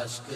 مشق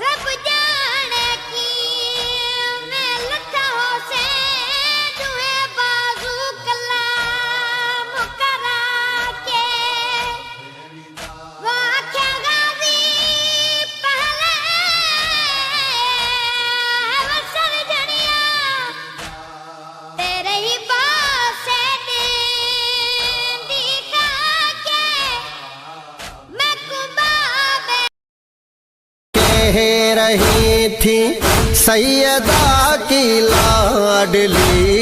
رب جانے کی میں لکھا حسین رہی تھی سیدہ کی لاڈلی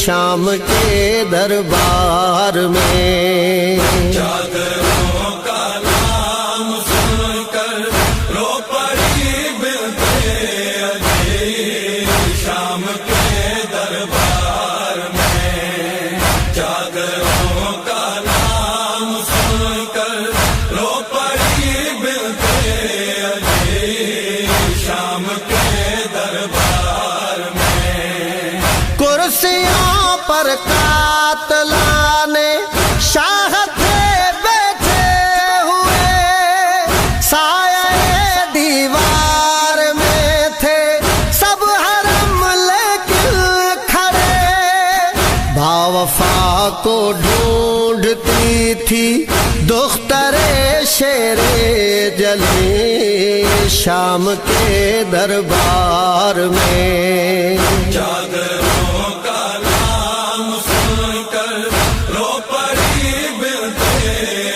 شام کے دربار میں، چادروں کا نام سن کر رو پڑی بنتے علی شام کے دربار میں، چادروں کا نام سن کر رو پڑی بنتے علی شام کے دربار میں، کرسیوں پر قاتلان شاہ تھے بیٹھے ہوئے، سایہ دیوار میں تھے سب حرم لیکن کھڑے، باوفا کو ڈھونڈتی تھی دختر شیر جلی شام کے دربار میں، چادروں کا نام سن کر رو پڑی بنتے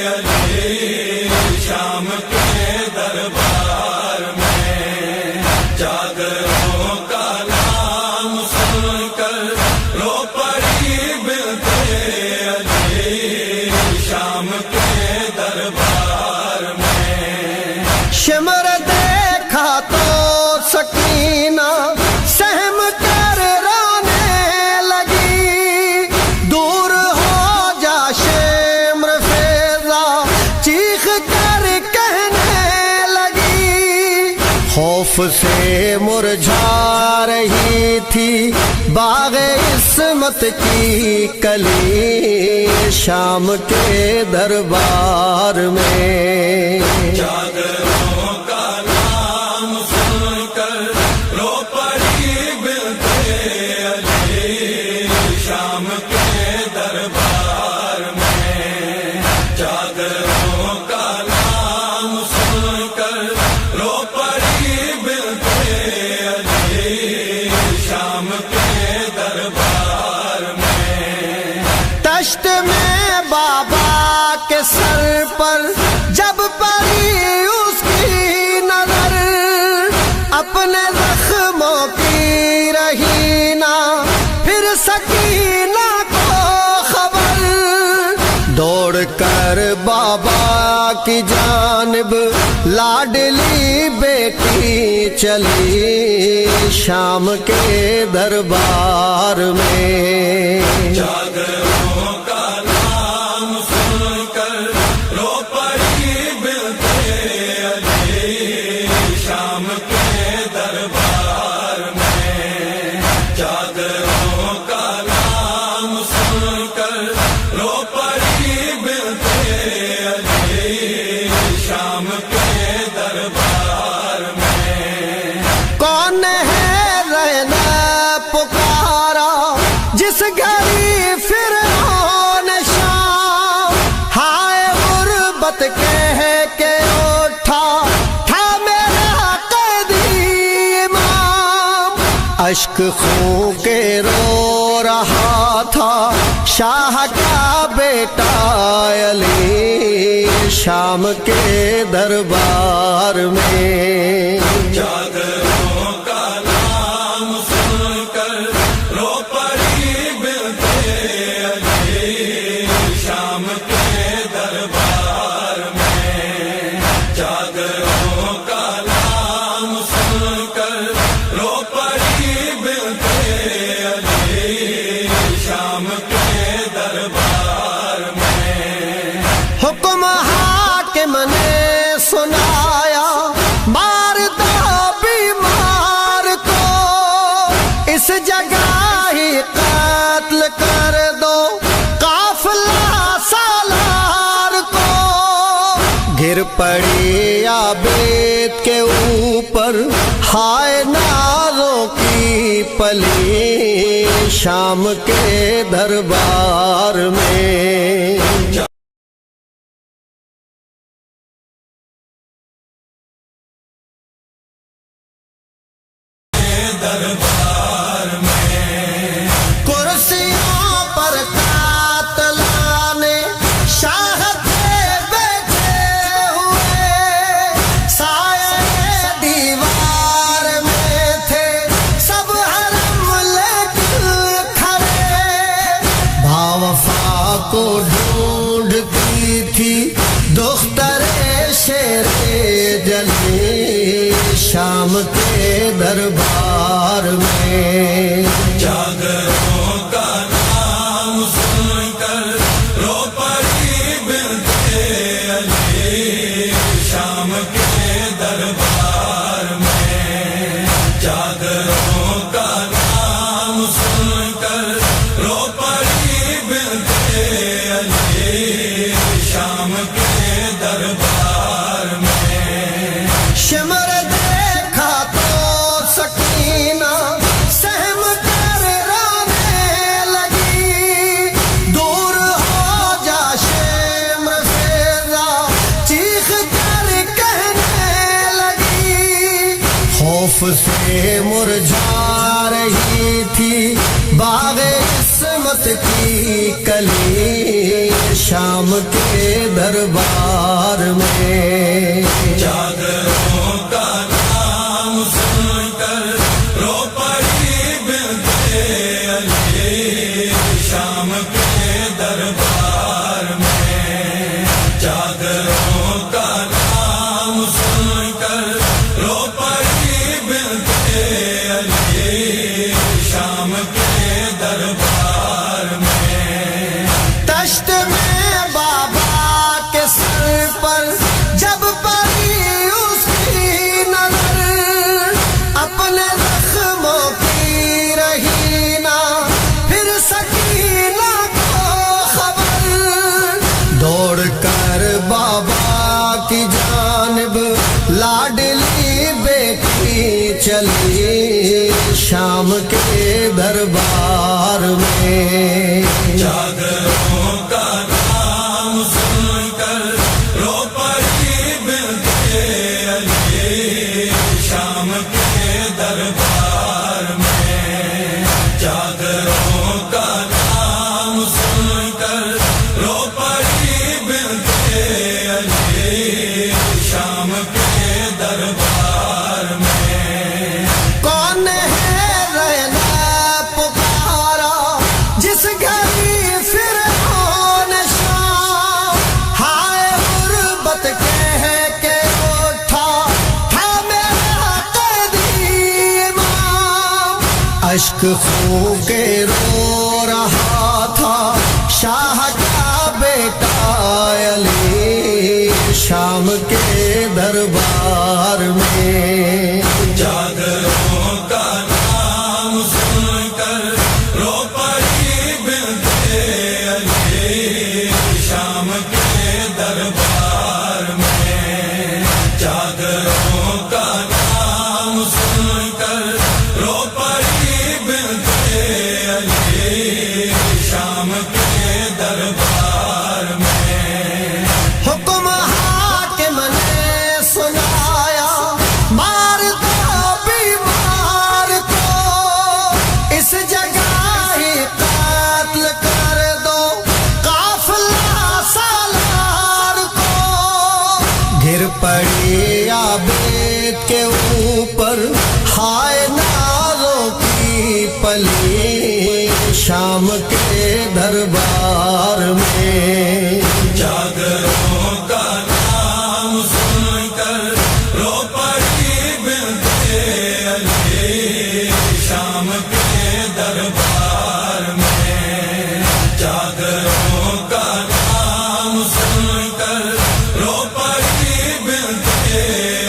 علی شام کے دربار میں، چادروں کا نام سن کر رو پڑی بنتے علی شام کے دربار میں، شمر دیکھا تو سکینہ سہم کر رونے لگی، دور ہو جا شمر فیضا چیخ کر کہنے لگی، خوف سے مرجھا رہی تھی باغ عصمت کی کلی شام کے دربار میں، چادروں کا نام سن کر رو پڑی بنتے علی شام کے دربار میں، چادروں کا نام سن کر رو پڑی بنتے علی شام کے دربار میں، تشت میں بابا کے سر پر جب پڑی اس کی نظر، اپنے زخموں کی رہی نہ پھر سکینہ کو خبر، دوڑ کر بابا کی جانب لاڈلی بیٹی چلی شام کے دربار میں، چادروں کا نام سن کر رو پڑی بنتے علی شام کے دربار میں، چادروں کا نام سن کر رو پڑی بنتے علی شام کے دربار میں، کون ہے رہنا پکارا جس گھڑی فرعون شام، ہائے غربت کہہ کے اٹھا تھا میرا قیدی امام، اشک خون کے رو رہا تھا شاہ کا بیٹا علی شام کے دربار میں، چادروں کا نام سن کر رو پڑی بنتے علی شام کے دربار میں، چادروں کا نام سن کر رو پڑی بنتے علی شام کے دربار میں، حکم حاکم نے سنایا مار دو بیمار کو، اس جگہ ہی قتل کر دو قافلہ سالار کو، گر پڑی عابد کے اوپر ہائے نازوں کی پلی شام کے دربار میں، دربار میں، کرسیوں پر قاتلان شاہ تھے بیٹھے ہوئے، سایہ دیوار کو ڈھونڈتی تھی دختر شیر جلی شام کے دربار میں جاگروں کا نام سن کر رو پڑی بنت علی شام کے دربار میں جاگروں کا نام سن کر رو پڑی بنت علی شام کے دربار میں شمر دیکھا تو سکینہ سہم کر رونے لگی دور ہو جا شمر فیضا چیخ کر کہنے لگی خوف سے مرجھا رہی تھی باغ عصمت کی کلی شام کے دربار میں جاگروں کا نام سن کر رو پڑی بنت علی شام کے دربار میں جاگروں کا نام سن کر رو پڑی بنت علی شام کے دربار میں تشت میں بابا کے سر پر جب پڑی اس کی نظر اپنے زخموں کی رہی نہ پھر سکینہ کو خبر دوڑ کر بابا کی جانب لاڈلی بیٹی چلی شام کے دربار میں جاگروں کا نام سن کر رو پڑی بنت علی شام کے دربار میں جاگروں کا نام سن کر رو پڑی بنت علی شام کے دربار میں کون ہے رہنا پکارا جس گھری فرعون شام ہائے غربت کہہ کے اٹھا تھا میرا قیدی امام اشک خون کے رو رہا تھا شاہ کا بیٹا علی شام کے دربار میں جاگروں کا نام سن کر رو پڑی بنت علی شام کے دربار میں جاگروں کا نام سن کر رو پڑی بنت علی شام کے دربار میں حکم حاکم نے سنایا مار دو بیمار کو اس جگہ ہی قتل کر دو قافلہ سالار کو گر پڑی عابد کے اوپر ہائے نازوں کی پلی شام کے دربار میں جاگروں کا نام سن کر رو پڑی بنت علی شام کے دربار میں جاگروں کا نام سن کر رو پڑی بنت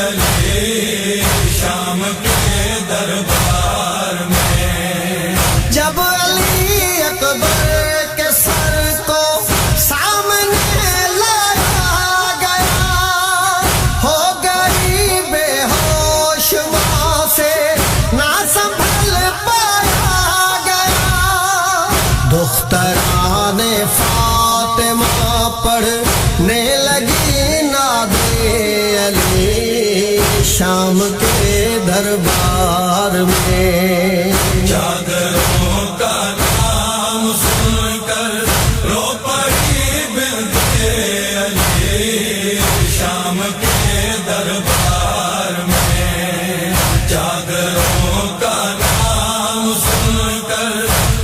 علی شام کے دربار میں جب علی اکبر کے سر کو سامنے لایا گیا ہو گئی بے ہوش وہاں سے نہ سنبھل پایا گیا دختران فاطمہ پڑھنے لگی نادے علی شام کے دربار میں جاگروں کا نام سن کر رو پڑی بنت علی شام کے دربار میں جاگروں کا نام سن کر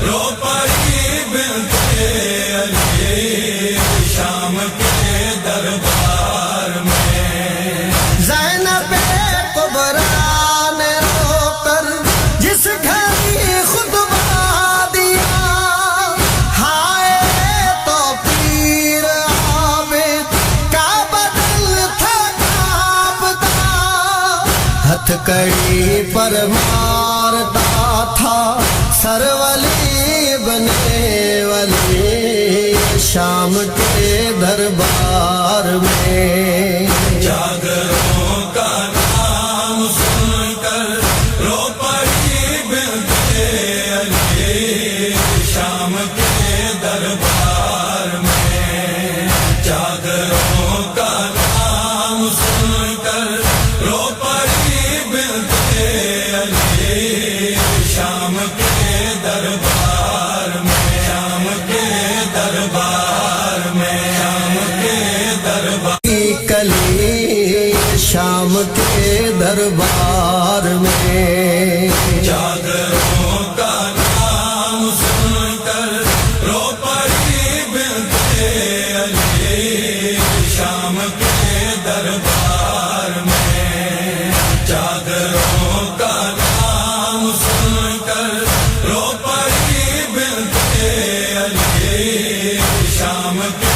رو پڑی بنت علی لکڑی پر مارتا تھا سر ولی بنے ولی شام کے دربار میں جاگروں کا نام سن کر رو پڑی بنت علی شام کے دربار میں جاگروں کا نام سن کر رو پڑی بنت علی شام کے دربار میں شام کے دربار میں شام کے دربار کلی شام کے دربار میں جاگروں کا نام سن کر رو پڑی بنت علی شام کے دربار میں جاگروں کا نام سن کر رو پڑی بنت علی شام کے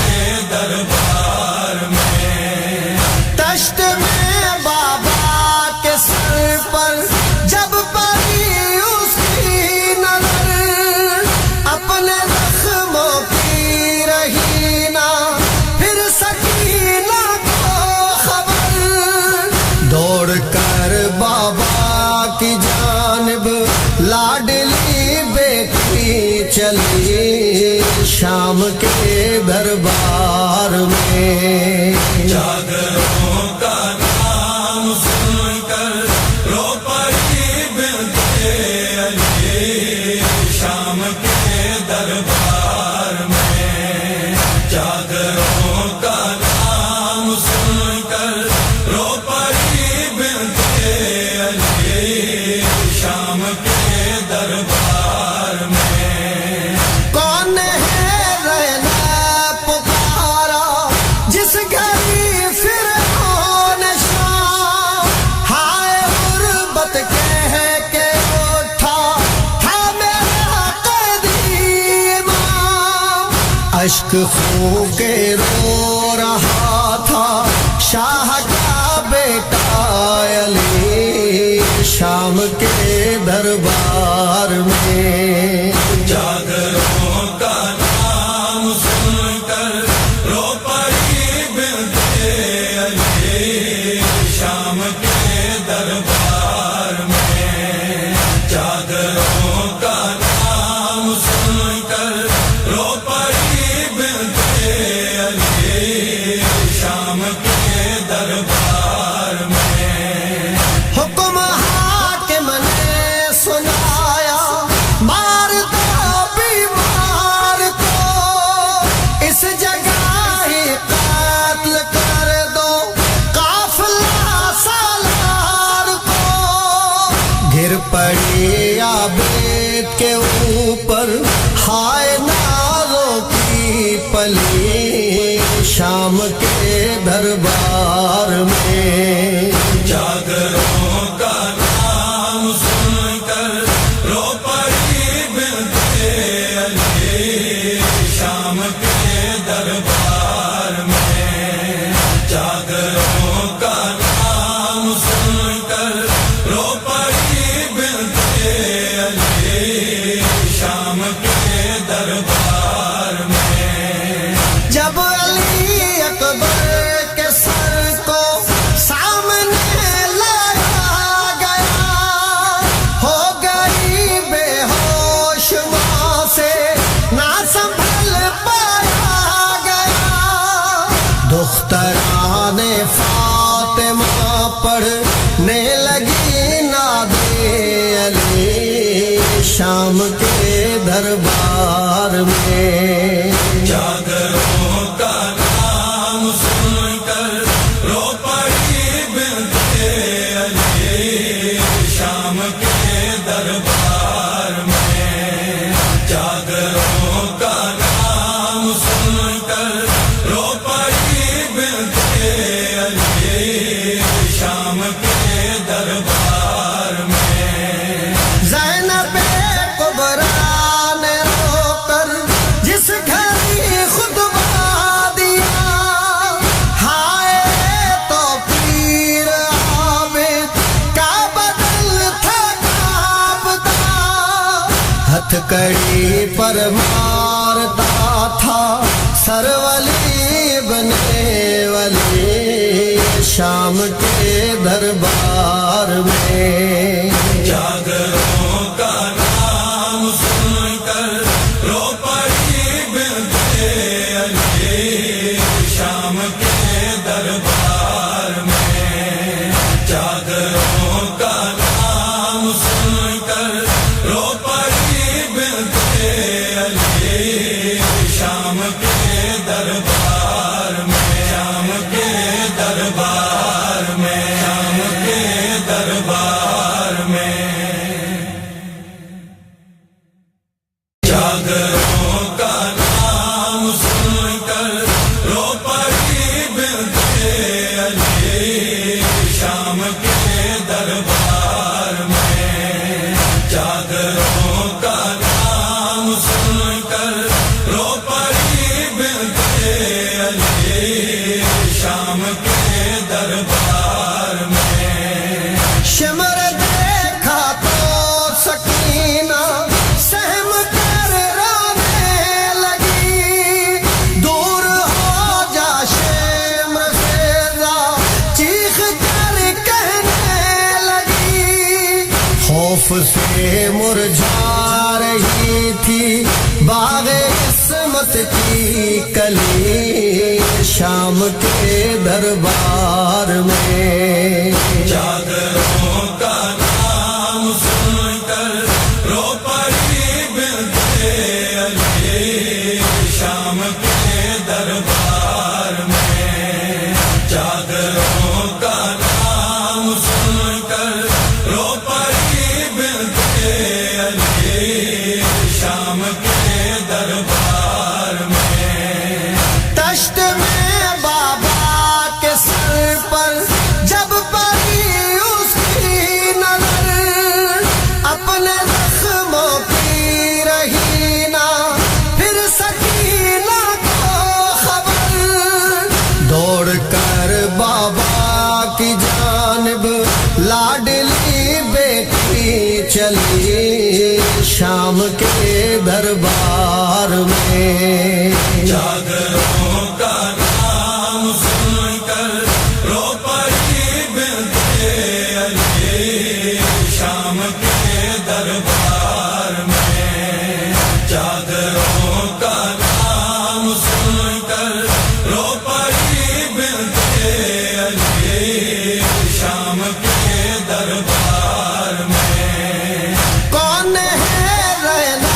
دربار میں دشت میں بابا کے سر پر جب پڑی اس کی نظر اپنے زخموں کی رہی نا پھر سکینہ کو خبر دوڑ کر بابا کی جانب لاڈلی بیٹی چلی شام کے دربار میں جاگروں کا نام سن کر رو پڑی بنت علی شام کے دربار میں جاگروں کا نام سن کر رو پڑی بنت علی شام کے دربار میں کون ہے رہنا پکارا جس گھری فرعون شام ہائے غربت کہہ کے اٹھا تھا میرا قیدی امام اشک خون کے رو رہا تھا شاہ کا بیٹا علی شام کے دربار میں جاگروں کا نام سن کر رو پڑی بنت علی شام کے دربار میں جاگروں کا نام سن کر رو پڑی بنت علی شام کے دربار میں حکم حاکم نے سنایا مار دو بیمار کو اس جگہ ہی قتل کر دو قافلہ سالار کو گر پڑی عابد کے اوپر ہائے نازوں کی پلی شام کے دربار میں جاگروں کا نام سن کر رو پڑی بنت علی شام کے دربار میں جاگروں کا نام سن کر رو پڑی بنت علی شام کے دربار میں جب علی اکبر کے سر کو سامنے لایا گیا ہو گئی بے ہوش ماں سے نہ سنبھل پایا گیا دختران فاطمہ پڑھنے لگی نادے علی شام کے دربار میں جاگروں کا نام سن کر رو پڑی بنت علی شام کے دربار میں جاگروں کا نام سن کر رو پڑی بنت علی شام کے دربار میں زینب کبریٰ نے رو کر جس لکڑی پر مارتا تھا سر ولی بنے ولی شام کے دربار میں جاگروں کا نام سن کر رو پڑی بنت علی شام کے دربار میں جاگروں کا نام سن کر رو پڑی بنت علی شام کے دربار میں شام کے دربار میں شام کے دربار میں جاگروں کا نام سن کر رو پڑی بنت علی شام کے دربار میں جاگروں کا نام سن کر رو پڑی بنت علی شام کے دربار میں شمر دیکھا تو سکینہ سہم کر رونے لگی دور ہو جا شمر فیضا چیخ کر کہنے لگی خوف سے مرجھا رہی تھی باغ عصمت کی کلی شام کے دربار میں جاگروں کا نام سن کر رو پڑی بنت علی شام کے دربار میں جاگروں کا نام سن کر رو پڑی بنت علی شام کے دربار میں تشت میں بابا کے سر پر جب پڑی اس کی نظر اپنے زخموں کی رہی نہ پھر سکینہ کو خبر دوڑ کر بابا کی جانب لاڈلی بیٹی چلی شام کے دربار میں جاگروں کا نام سن کر رو پڑی بنت علی شام کے دربار میں جاگروں کا نام سن کر رو پڑی بنت علی شام کے دربار میں کون ہے رہنا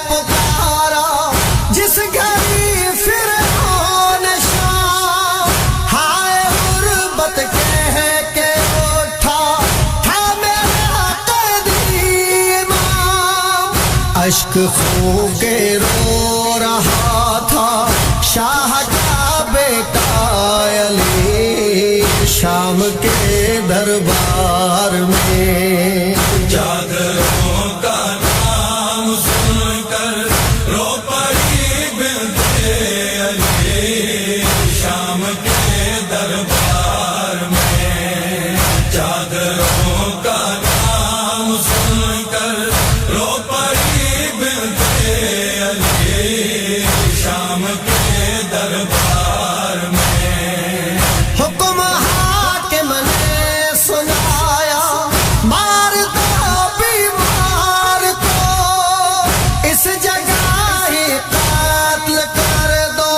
پکارا جس گھڑی فرعون شام ہائے غربت کہہ کے اٹھا تھا میرا قیدی امام اشک خون کے رو رہا تھا شاہ کا بیٹا علی شام کے دربار میں جاگروں کا نام سن کر رو پڑی بنت علی شام کے دربار میں جاگروں کا نام سن کر رو پڑی بنت علی شام کے دربار میں حکم حاکم نے سنایا مار دو بیمار کو اس جگہ ہی قتل کر دو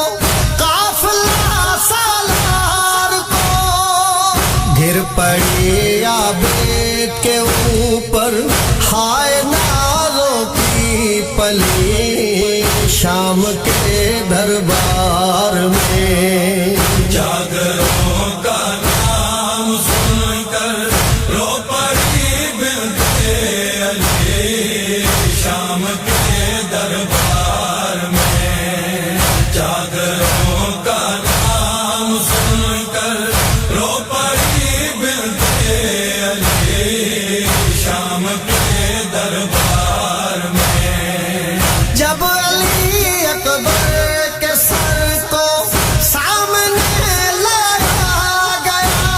قافلہ سالار کو گر پڑی عابد کے اوپر ہائے نازوں کی پلی شام کے دربار میں جاگروں کا نام سن کر رو پڑی بنت علی شام کے دربار میں جاگروں کا نام سن کر رو پڑی بنت علی شام کے دربار میں جب علی اکبر کے سر کو سامنے لایا گیا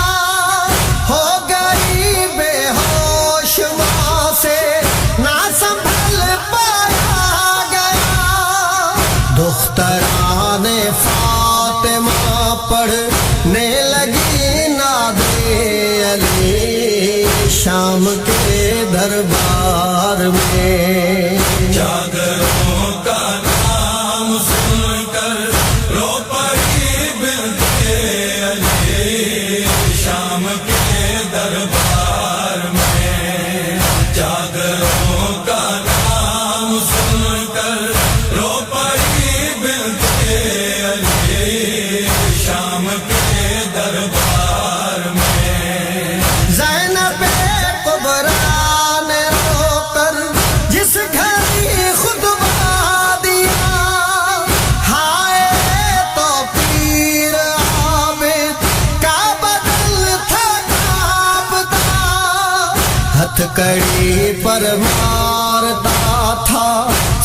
ہو گئی بے ہوش ماں سے نہ سنبھل پایا دختران فاطمہ پڑھنے لگی ناد علی شام کے دربار میں چادروں کا نام سن کر رو پڑی بنت علی شام کے دربار میں چادروں کا نام سن کر رو پڑی بنت علی شام کے دربار میں زینب کبریٰ نے رو کر جس گھر خطبہ دیا ہائے تو پیر عابد کا بدل تھا کانپتا ہتھ کڑی پر مارتا تھا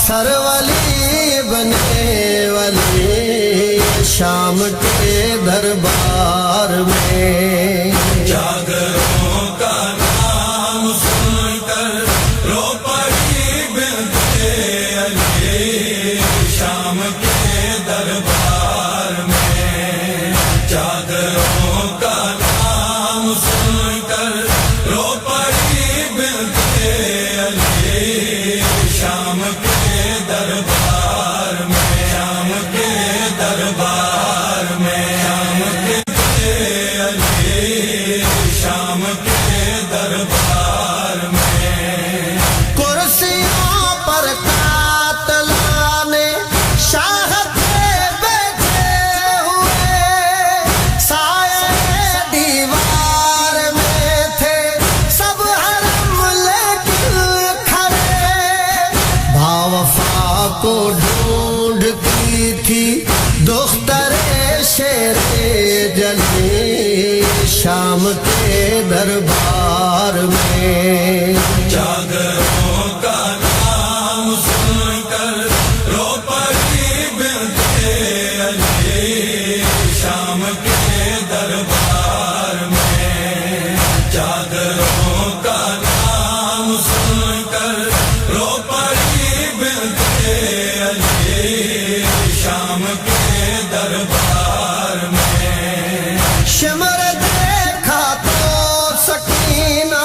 سر ولی بنے ولی شام کے دربار میں چادروں کا نام سن کر رو پڑی بنت علی شام کے دربار میں چادروں کا نام سن کر رو پڑی بنت علی شام کے دربار میں شام کے دربار میں شام کے دربار میں کرسیوں پر قاتلان شاہ کے بیٹھے ہوئے سائے دیوار میں تھے سب حرم لیکن کھڑے باوفا کو ڈھونڈتی تھی دختر شیر جلی شام کے دربار میں چادروں کا نام سن کر رو پڑی بنت علی شام کے دربار میں چادروں کا نام سن کر رو پڑی بنت علی شام کے دربار میں شمر دیکھا تو سکینہ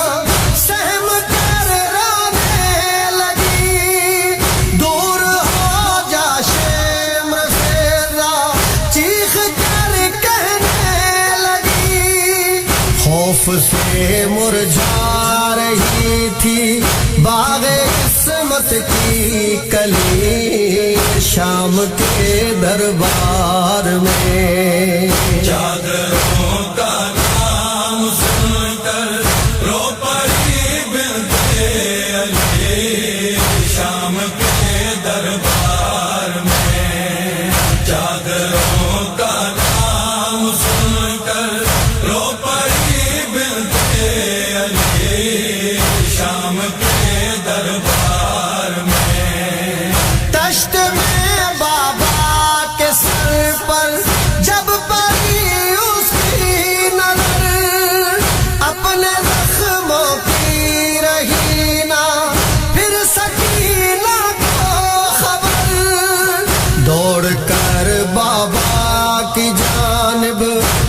سہم کر رونے لگی دور ہو جا شمر سے را چیخ کر کہنے لگی خوف سے مرجھا رہی تھی باغ عصمت کی کلی شام کے دربار میں چادروں کا نام سن کر رو پڑی بنت علی شام کے دربار میں چادروں کا نام سن کر رو پڑی بنت علی شام کے دربار میں دشت میں بابا کے سر پر جب پڑی اس کی نظر اپنے زخموں کی رہی نہ پھر سکینہ کو خبر دوڑ کر بابا کی جانب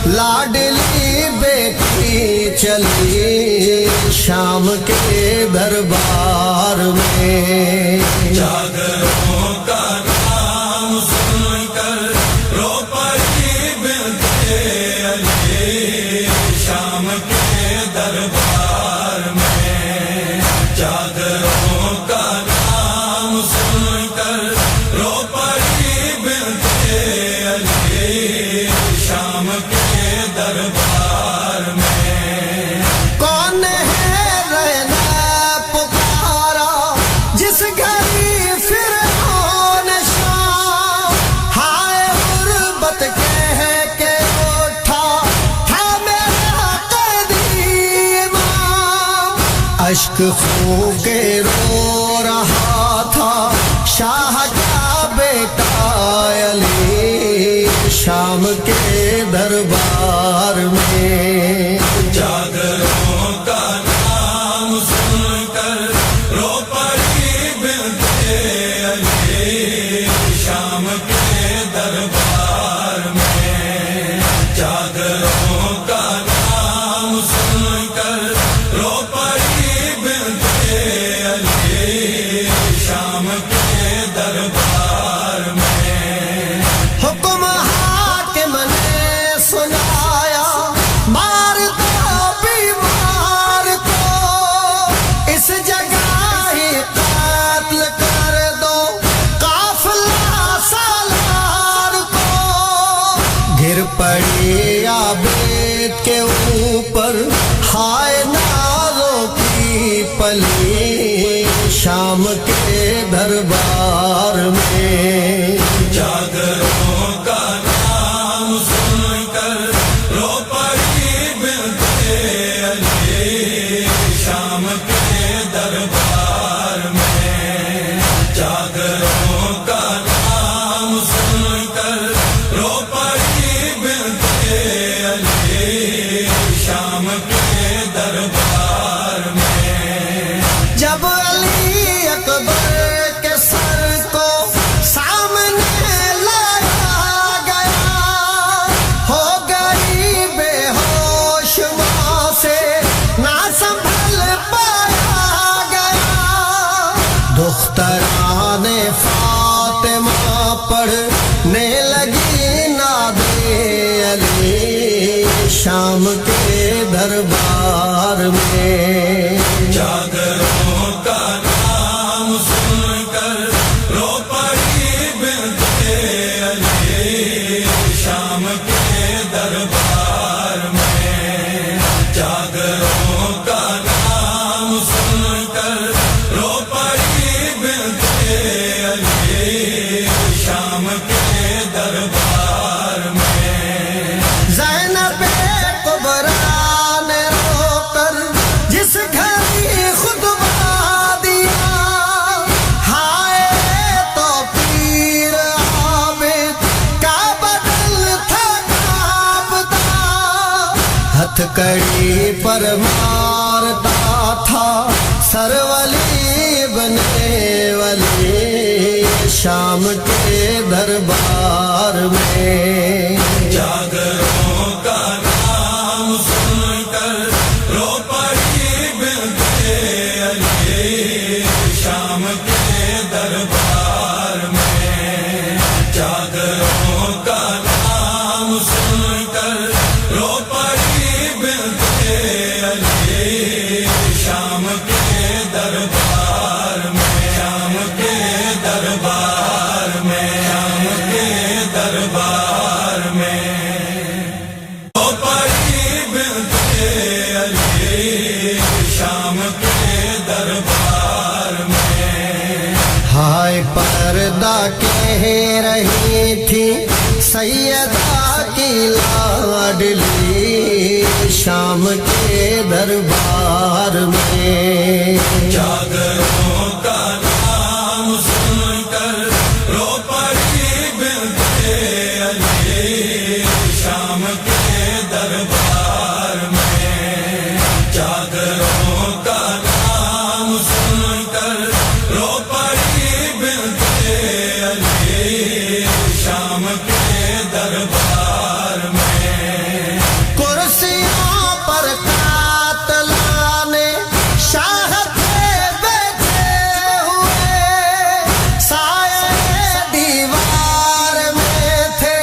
لاڈلی بیٹی چلی شام کے دربار میں چادروں کا نام سن کر رو پڑی بنت علی شام کے دربار میں چادروں کا نام سن کر رو پڑی بنت علی شام کے دربار میں کون ہے رہنا پکارا جس گھری فرعون شام ہائے غربت کہہ کے اٹھا تھا میرا قیدی امام اشک خون کے رو رہا تھا شاہ کا بیٹا علی شام کے دربار میں چادروں کا نام سن کر رو پڑی بنت علی شام شام کے دربار میں چادروں کا نام سن کر رو پڑی بنت علی شام کے دربار میں حکم حاکم نے سنایا مار دو بیمار کو اس جگہ ہی قتل کر دو قافلہ سالار کو گر پڑی عابد کے اوپر ہائے نازوں کی پلی شام کے دربار میں چادروں کا نام سن کر رو پڑی بنت علی شام کے دربار میں چادروں کا نام سن کر رو پڑی بنت علی شام کے دربار میں جب علی اکبر کے سر کو سامنے لایا گیا ہو گئی بے ہوش ماں سے نہ سنبھل پایا گیا دختران فاطمہ پڑھنے لگی ناد علی شام کے دربار میں چادروں کا نام سن کر رو پڑی بنت علی شام کے دربار میں چادروں کا نام سن کر رو پڑی بنت علی شام کے دربار میں زینب کبریٰ نے رو کر جس گھر خطبہ دیا ہائے تو پیر عابد کا بدل تھا کانپتا ہتھ کڑی پر مارتا تھا سر ولی بنے ولی شام کے دربار میں چادروں کا نام سن کر رو پڑی بنت علی شام کے دربار میں چادروں کا نام سن کر رو پڑی بنت علی شام کے دربار میں شام کے دربار میں شام کے دربار میں رو پڑی بنت علی شام کے دربار میں ہائے پردہ کہہ رہی تھی سیدہ کی لاڈلی شام کے دربار میں چادروں کا نام سن کر رو پڑی بنت علی شام کے دربار میں چادروں کا نام سن کر رو پڑی بنت علی شام کے دربار میں کرسیوں پر قاتلان شاہ کے بیٹھے ہوئے سائے دیوار میں تھے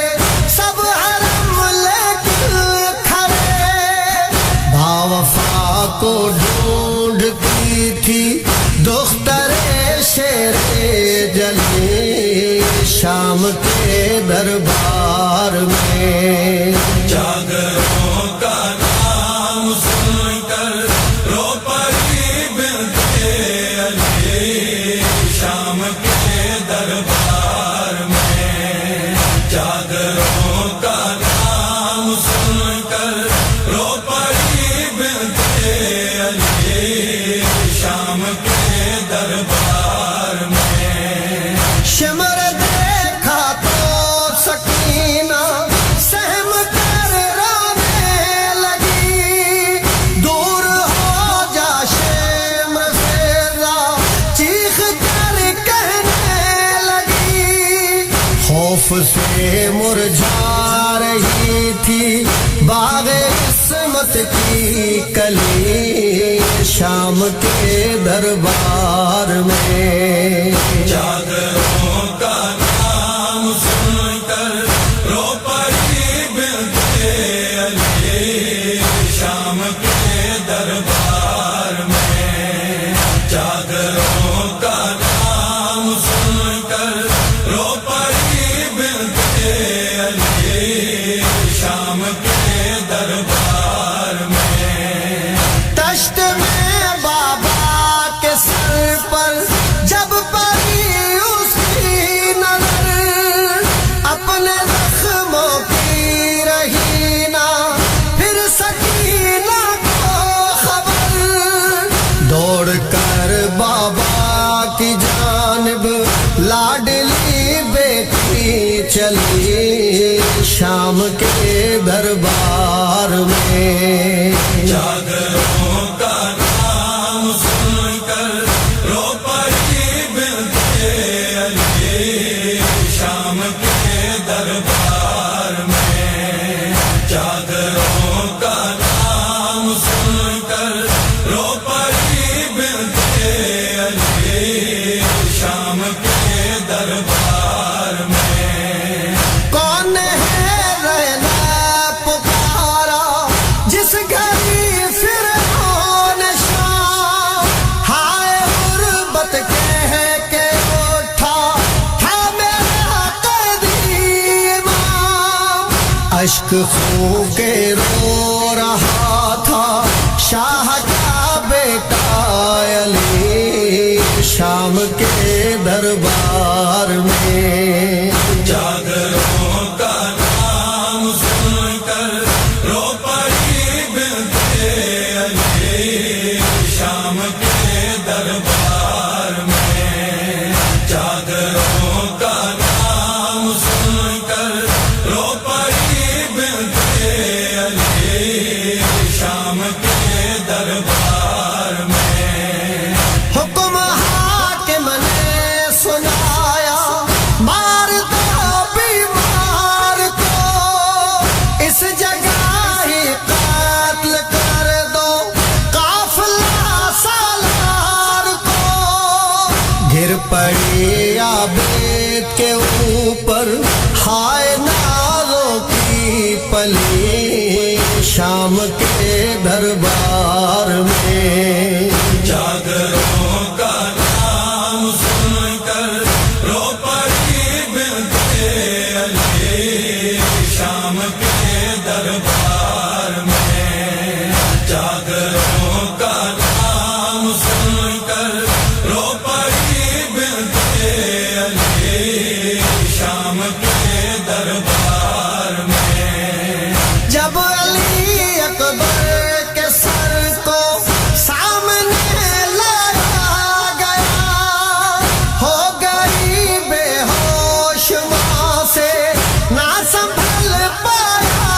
سب حرم لیکن کھڑے باوفا کو ڈھونڈتی تھی دختر شیر جلی شام کے دربار میں چادروں کا نام سن کر رو پڑی بنت علی شام کے دربار میں چادروں کا نام سن کر رو پڑی بنت علی شام کے دربار میں شمر دیکھا تو سکینہ سہم کر رونے لگی دور ہو جا شمر سے چیخ کر کہنے لگی ہو خوف سے مرجھا رہی تھی باغ عصمت کی کلی شام کے دربار میں چادروں کا نام سن کر رو پڑی بنت علی شام کے دربار میں چادروں کا نام سن کر رو پڑی بنت علی شام کے دربار میں دشت میں بابا کے سر پر جب پڑی اس کی نظر اپنے زخموں کی رہی نا پھر سکینہ کو خبر دوڑ کر بابا کی جانب لاڈلی بیٹی چلی شام کے دربار میں چادروں کا نام سن کر رو پڑی بنت علی شام کے دربار میں چادروں کا نام سن کر رو پڑی بنت علی شام کے دربار میں کون ہے رینا پکارا جس گھری فرعون شام ہائے غربت کہہ کے اٹھا تھا میرا قیدی امام اشک خوں کے رو رہا تھا شاہ کا بیٹا علی شام کے دربار میں چادروں کا نام سن کر رو پڑی بنت علی شام کے دربار میں چادروں کا نام سن کر رو پڑی بنت علی شام کے دربار میں حکم حاکم نے سنایا مار دو بیمار کو اس جگہ ہی قتل کر دو قافلہ سالار کو گر پڑی عابد کے اوپر ہائے نازوں کی پلی شام کے دربار میں چادروں کا نام سن کر رو پڑی بنت علی شام کے دربار میں چادروں کا نام سن کر رو پڑی بنت علی شام کے دربار میں جب علی اکبر کے سر کو سامنے لایا گیا ہو گئی بے ہوش وہاں سے نہ سنبھل پایا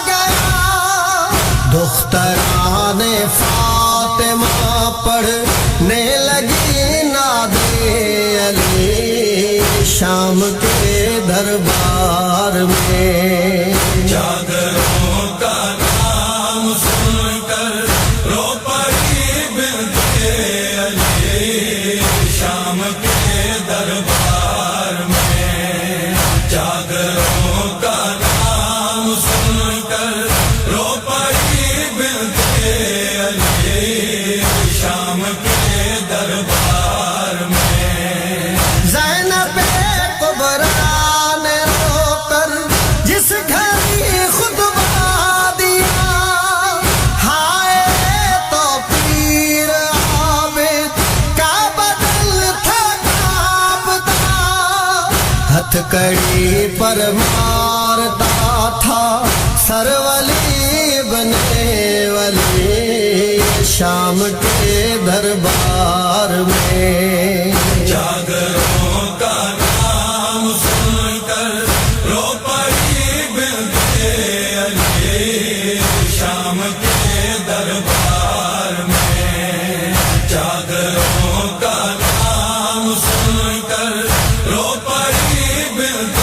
گیا دختران فاطمہ پڑھنے لگی نادے علی شام کے دربار میں چادروں کا نام سن کر رو پڑی بنت علی شام کے دربار میں چادروں کا نام سن کر رو پڑی بنت علی شام کے دربار میں زینب کبریٰ نے رو کر جس گھر خطبہ دیا ہائے تو پیر عابد کا بدل تھا کعبہ ہتھ کڑی پر مارتا تھا سر ولی بنے ولی شام کے دربار میں چادروں کا نام سن کر رو پڑی بنت علی شام کے دربار میں چادروں کا نام سن کر رو پڑی بنت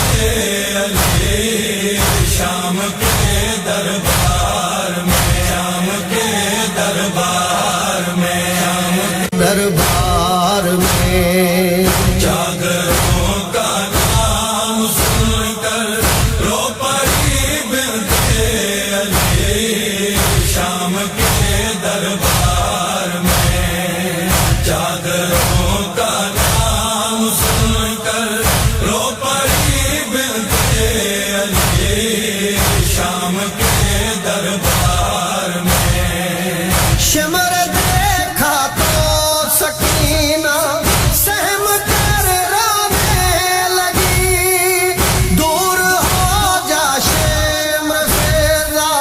شام کے دربار میں، شام کے دربار میں، شام کے دربار میں جاگروں کا نام سن کر رو پڑی بنتے علی، شام کے دربار میں جاگروں کا نام سن کر رو پڑی بنتے علی، شام کے دربار میں شمر دیکھا تو سکینہ سہم کر رونے لگی، دور ہو جا شمر فیضا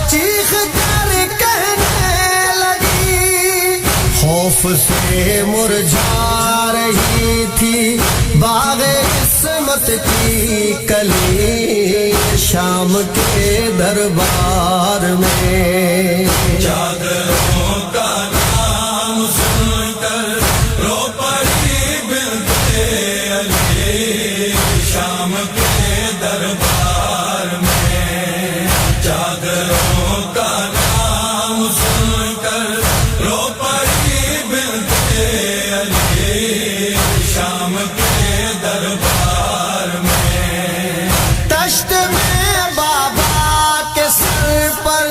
چیخ کر کہنے لگی، خوف سے مرجھا رہی تھی باغ عصمت کی کلی، شام کے دربار میں جاگروں کا نام سن کر رو پڑی بنتے علی، شام کے دربار میں جاگروں کا نام سن کر رو پڑی بنتے علی، شام کے دربار میں دشت میں بابا کے سر پر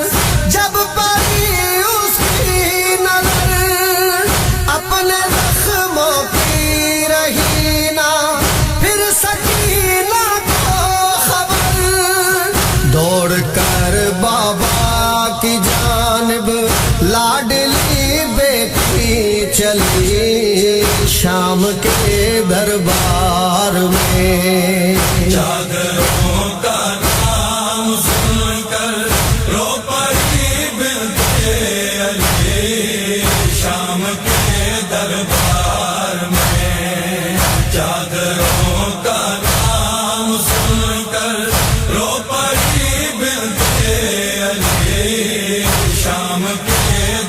جب پڑی اس کی نظر، اپنے زخموں کی رہی نہ پھر سکینہ کو خبر، دوڑ کر بابا کی جانب لاڈلی بیٹی چلی، شام کے دربار میں جاگروں کا نام سن کر رو پڑی بنتے علی، شام کے دربار میں جاگروں کا نام سن کر رو پڑی بنتے علی، شام کے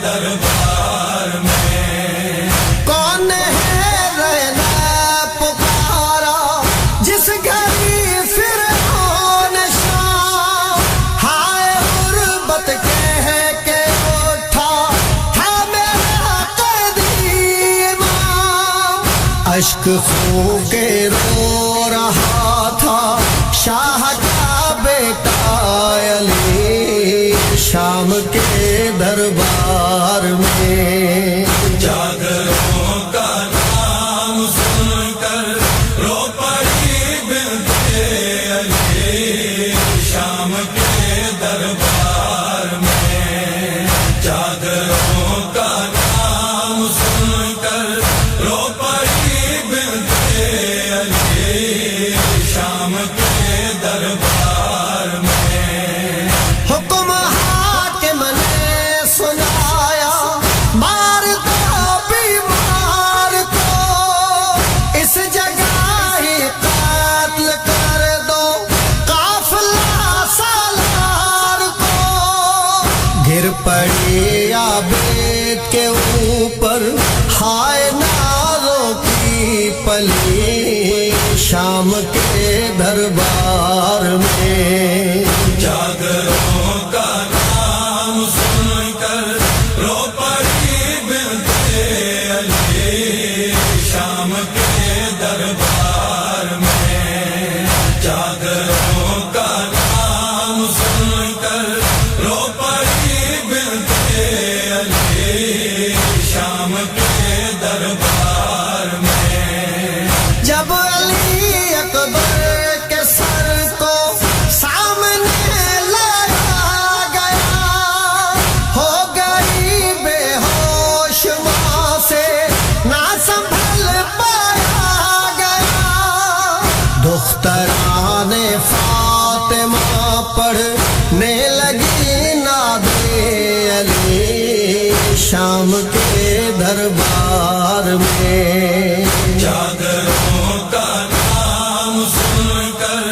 دربار میں کون ہے رہنا پکارا جس گھری فرعون شام، ہائے غربت کہہ کے اٹھا تھا میرا قیدی امام، اشک خون کے رو رہا تھا شاہ کا بیٹا علی، شام کے دربار میں جاگروں کا نام سن کر رو پڑی بنتے علی، شام کے دربار میں جاگروں کا نام سن کر رو پڑی بنتے علی، شام کے دربار میں حکم حاکم نے سنایا مار دو بیمار کو، اس جگہ ہی قتل کر دو قافلہ سالار کو، گر پڑی عابد کے اوپر ہائے نازوں کی پلی، شام کے دربار میں جاگروں کا نام سن کر رو پڑی بنتے علی، شام کے دربار میں جاگروں کا نام سن کر رو پڑی بنتے علی، شام کے دربار میں جب علی اکبر کے سر کو سامنے لایا گیا، ہو گئی بے ہوش ماں سے نہ سنبھل پایا گیا، دختران فاطمہ پڑھنے لگی ناد علی، شام کے دربار میں جاگروں کا نام سن کر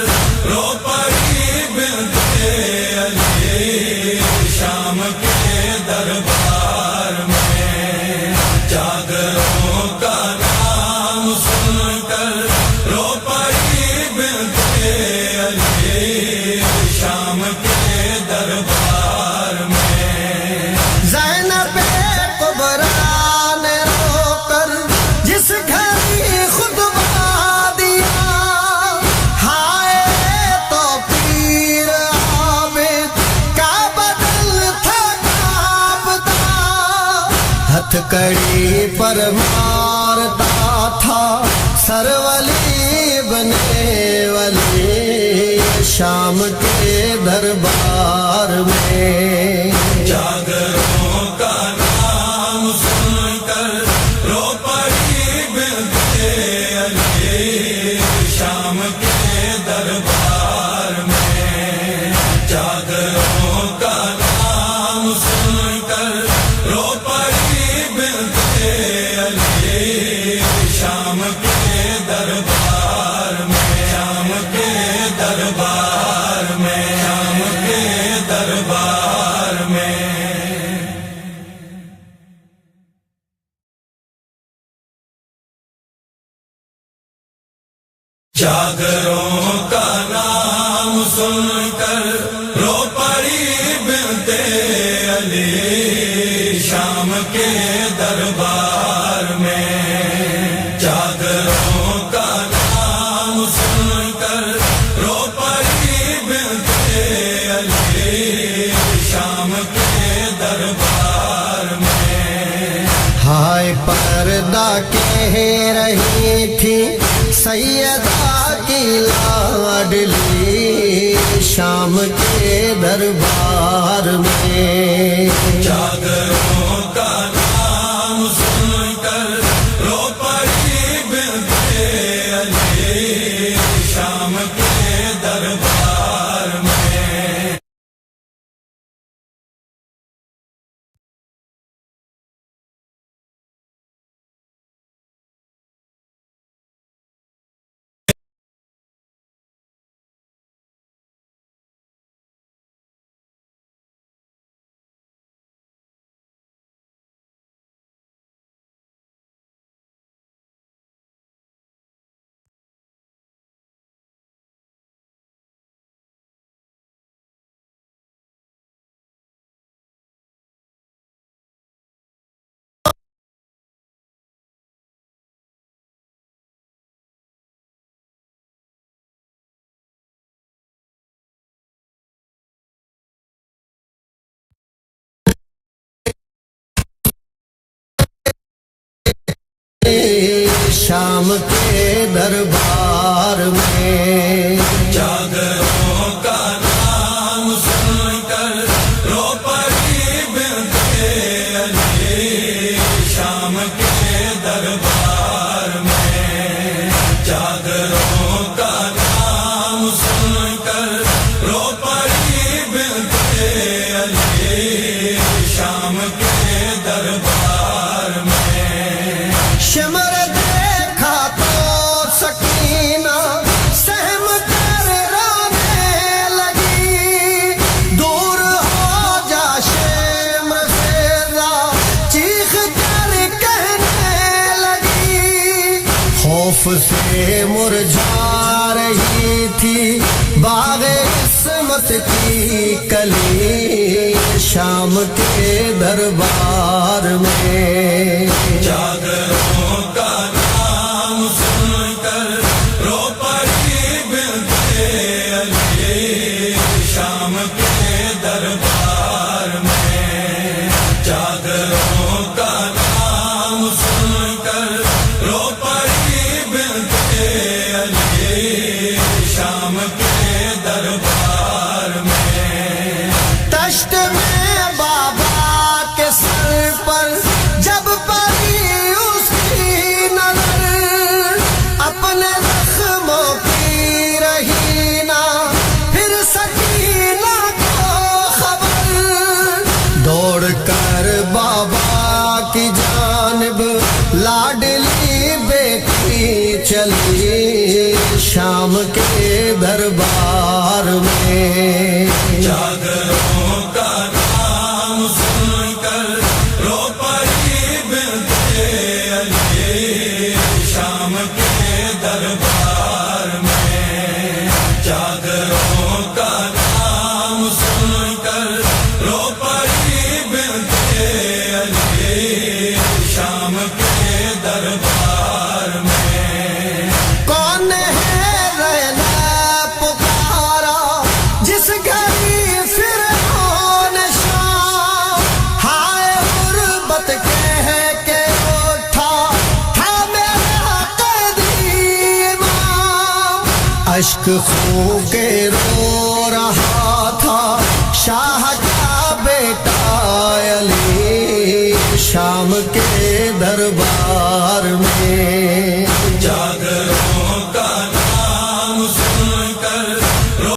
رو پڑی بنتے علی، شام کے دربار میں جاگروں کا نام سن کر رو پڑی بنتے علی، شام ہتھکڑی پر مارتا تھا سرولی بنے ولی شام کے دربار میں جاگروں کا نام سن کر رو پڑی بنت علی شام کے دربار میں جاگروں کا نام سن کر رو پڑی بنت علی شام کے دربار میں شام کے دربار میں شام کے دربار میں جاگروں کا نام سن کر رو پڑی بنت علی شام کے دربار میں جاگروں کا نام سن کر رو پڑی بنت علی شام کے دربار میں ہائے پردہ کہہ رہی تھی سیدہ کی لاڈلی شام کے دربار میں جاگروں کا نام سن کر رو پڑی بنت علی شام کے دربار میں شام کے دربار میں جاگروں کا نام سن کر رو پڑی بنت علی شام کے دربار میں جاگروں کا نام سن کر رو پڑی بنت علی شام کے دربار میں شمر دیکھا تو سکینہ سہم کر رونے لگی دور ہو جا شمر فیضا چیخ کر کہنے لگی خوف سے مرجھا رہی تھی باغ عصمت کی کلی شام کے دربار میں جاگروں کا نام سن کر رو پڑی بنت علی شام کے دربار میں جاگروں کا نام سن کر رو پڑی بنت علی شام کے دربار میں تشت میں بابا کے سر پر جب پڑی اس کی نظر اپنے زخموں کی رہی نہ پھر سکینہ کو خبر دوڑ کر بابا کی جانب لاڈلی بیٹی چلی شام کے دربار میں جاگروں کا نام سن کر رو پڑی بنت علی شام کے دربار میں جاگروں کا نام سن کر رو پڑی بنت علی شام کے دربار میں کون ہے ریلا پکارا جس گھری فرعون شام ہائے غربت کے ہے آنکھ خون کے رو رہا تھا شاہ کا بیٹا علی شام کے دربار میں. جاگ